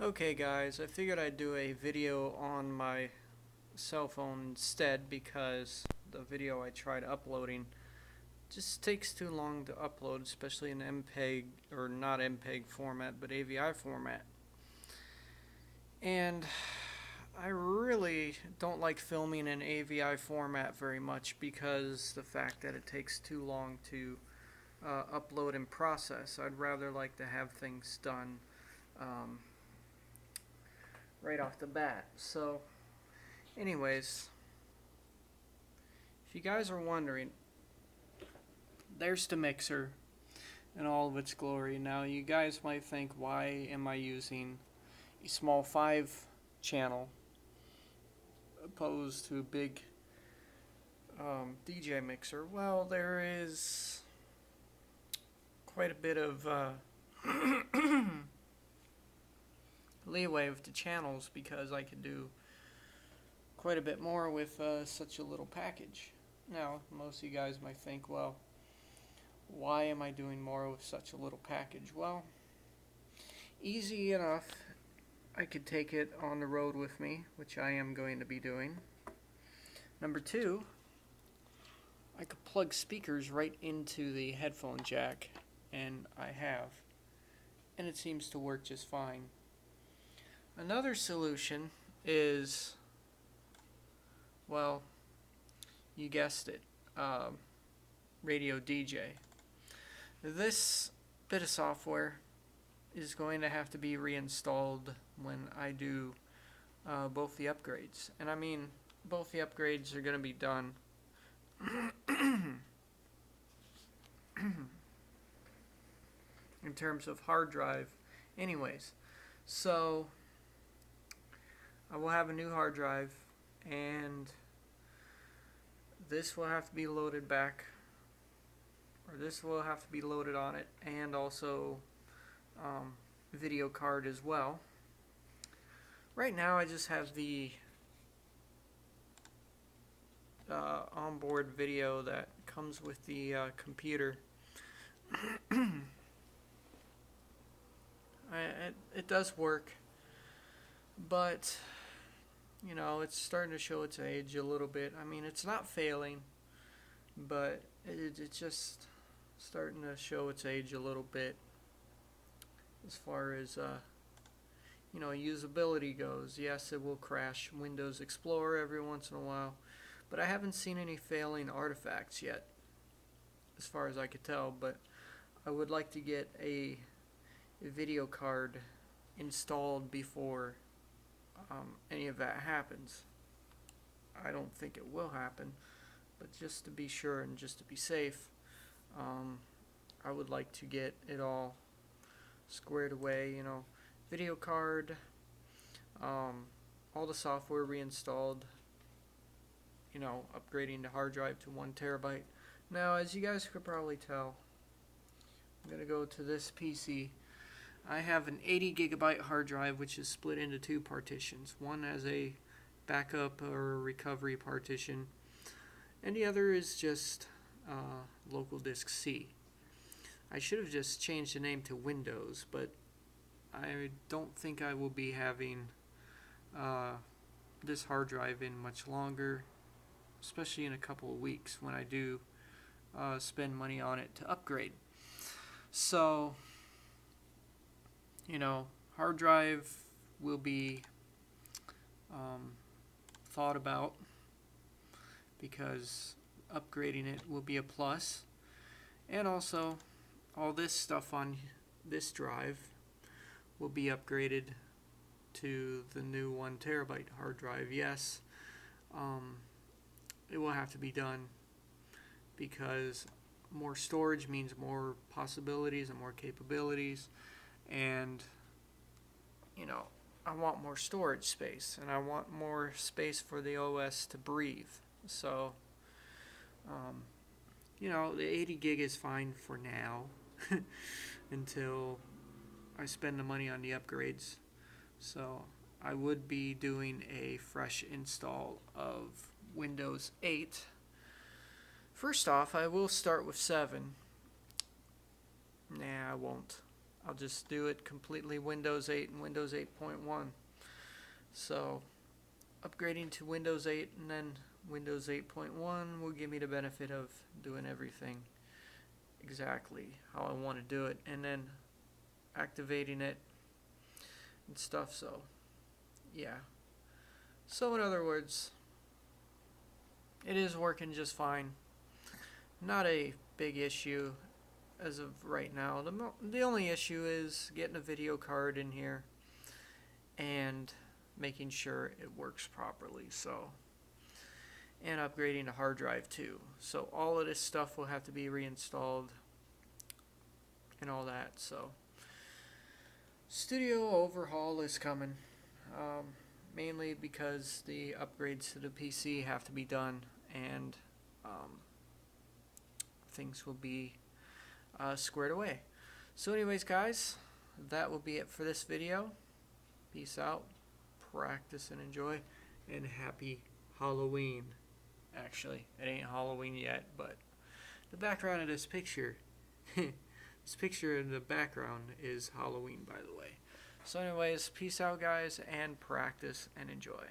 Okay guys, I figured I'd do a video on my cell phone instead because the video I tried uploading just takes too long to upload, especially in MPEG, or not MPEG format, but AVI format. And I really don't like filming in AVI format very much because the fact that it takes too long to upload and process. I'd rather like to have things done um, right off the bat. So anyways, if you guys are wondering, there's the mixer in all of its glory. Now you guys might think, why am I using a small 5 channel opposed to a big DJ mixer? Well, there is quite a bit of leeway with the channels because I can do quite a bit more with such a little package. Now, most of you guys might think, well, why am I doing more with such a little package? Well, easy enough. I could take it on the road with me, which I am going to be doing. Number 2, I could plug speakers right into the headphone jack, and I have. And it seems to work just fine. Another solution is, well, you guessed it, Radio DJ. This bit of software is going to have to be reinstalled when I do both the upgrades. And I mean, both the upgrades are going to be done in terms of hard drive anyways. So I will have a new hard drive, and this will have to be loaded back, or this will have to be loaded on it, and also video card as well. Right now I just have the onboard video that comes with the computer. It does work, but you know, it's starting to show its age a little bit. I mean, it's not failing, but it's just starting to show its age a little bit as far as you know, usability goes. Yes, it will crash Windows Explorer every once in a while, but I haven't seen any failing artifacts yet, as far as I could tell. But I would like to get a video card installed before any of that happens. I don't think it will happen, but just to be sure and just to be safe, I would like to get it all squared away, you know, video card, all the software reinstalled, you know, upgrading the hard drive to 1 terabyte. Now, as you guys could probably tell, I'm going to go to this PC. I have an 80 gigabyte hard drive, which is split into 2 partitions. One as a backup or recovery partition, and the other is just local disk C. I should have just changed the name to Windows, but I don't think I will be having this hard drive in much longer, especially in a couple of weeks when I do spend money on it to upgrade. So, you know, hard drive will be thought about, because upgrading it will be a plus. And also, all this stuff on this drive will be upgraded to the new 1 terabyte hard drive. Yes, it will have to be done because more storage means more possibilities and more capabilities, and you know, I want more storage space, and I want more space for the OS to breathe. So you know, the 80 gig is fine for now until I spend the money on the upgrades. So I would be doing a fresh install of Windows 8. First off, I will start with 7. Nah, I won't. I'll just do it completely Windows 8 and Windows 8.1. So upgrading to Windows 8 and then Windows 8.1 will give me the benefit of doing everything exactly how I want to do it, and then activating it and stuff. So yeah, so in other words, it is working just fine. Not a big issue as of right now. The only issue is getting a video card in here and making sure it works properly. So, and upgrading the hard drive too. So all of this stuff will have to be reinstalled and all that. So studio overhaul is coming, mainly because the upgrades to the PC have to be done, and things will be squared away. So anyways, guys, that will be it for this video. Peace out, practice and enjoy, and happy Halloween. Actually, it ain't Halloween yet, but the background of this picture, this picture in the background is Halloween, by the way. So anyways, peace out, guys, and practice and enjoy.